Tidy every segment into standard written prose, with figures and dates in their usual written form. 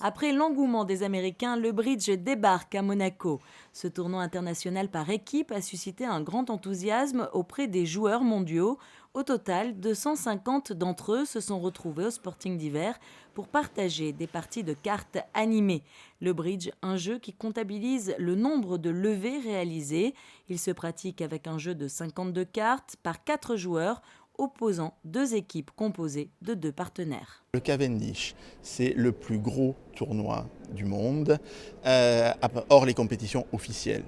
Après l'engouement des Américains, le bridge débarque à Monaco. Ce tournoi international par équipe a suscité un grand enthousiasme auprès des joueurs mondiaux. Au total, 250 d'entre eux se sont retrouvés au Sporting d'hiver pour partager des parties de cartes animées. Le bridge, un jeu qui comptabilise le nombre de levées réalisées. Il se pratique avec un jeu de 52 cartes par 4 joueurs, opposant 2 équipes composées de 2 partenaires. Le Cavendish, c'est le plus gros tournoi du monde, hors les compétitions officielles.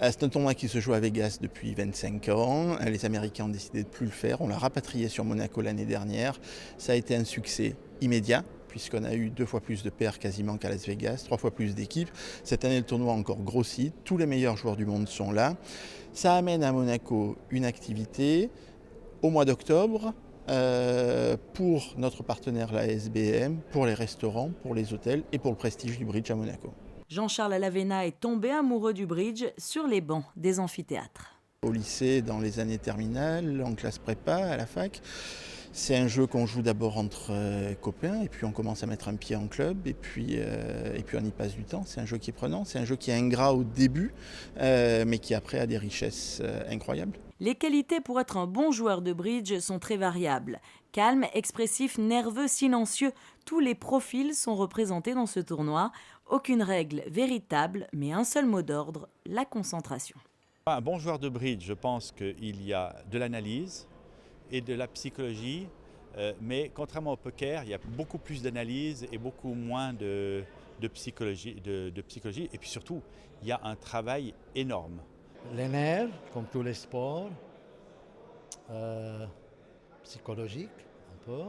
C'est un tournoi qui se joue à Vegas depuis 25 ans. Les Américains ont décidé de ne plus le faire. On l'a rapatrié sur Monaco l'année dernière. Ça a été un succès immédiat, puisqu'on a eu 2 fois plus de paires quasiment qu'à Las Vegas, 3 fois plus d'équipes. Cette année, le tournoi a encore grossi. Tous les meilleurs joueurs du monde sont là. Ça amène à Monaco une activité au mois d'octobre, pour notre partenaire la SBM, pour les restaurants, pour les hôtels et pour le prestige du bridge à Monaco. Jean-Charles Alavena est tombé amoureux du bridge sur les bancs des amphithéâtres. Au lycée, dans les années terminales, en classe prépa, à la fac, c'est un jeu qu'on joue d'abord entre copains et puis on commence à mettre un pied en club et puis on y passe du temps. C'est un jeu qui est prenant, c'est un jeu qui est ingrat au début, mais qui après a des richesses incroyables. Les qualités pour être un bon joueur de bridge sont très variables. Calme, expressif, nerveux, silencieux, tous les profils sont représentés dans ce tournoi. Aucune règle véritable, mais un seul mot d'ordre, la concentration. Un bon joueur de bridge, je pense qu'il y a de l'analyse et de la psychologie, mais contrairement au poker, il y a beaucoup plus d'analyse et beaucoup moins de psychologie, et puis surtout, il y a un travail énorme. Les nerfs, comme tous les sports, psychologique un peu,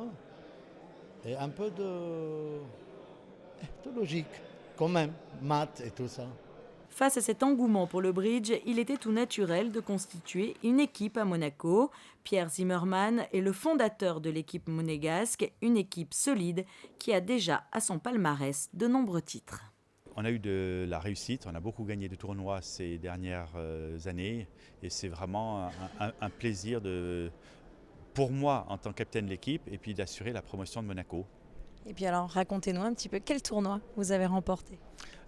et un peu de logique, quand même, maths et tout ça. Face à cet engouement pour le bridge, il était tout naturel de constituer une équipe à Monaco. Pierre Zimmermann est le fondateur de l'équipe monégasque, une équipe solide qui a déjà à son palmarès de nombreux titres. On a eu de la réussite, on a beaucoup gagné de tournois ces dernières années et c'est vraiment un plaisir pour moi en tant que capitaine de l'équipe et puis d'assurer la promotion de Monaco. Et puis alors, racontez-nous un petit peu quel tournoi vous avez remporté.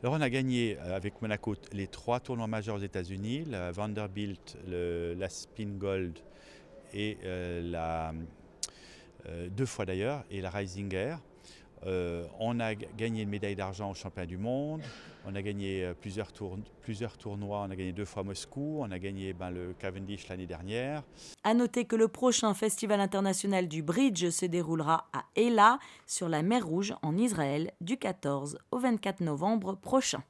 Alors on a gagné avec Monaco les 3 tournois majeurs aux États-Unis, la Vanderbilt, la Spin Gold et 2 fois d'ailleurs, et la Rising Air. On a gagné une médaille d'argent au championnat du monde, on a gagné plusieurs tournois, on a gagné 2 fois Moscou, on a gagné le Cavendish l'année dernière. À noter que le prochain festival international du bridge se déroulera à Eilat, sur la mer Rouge en Israël, du 14 au 24 novembre prochain.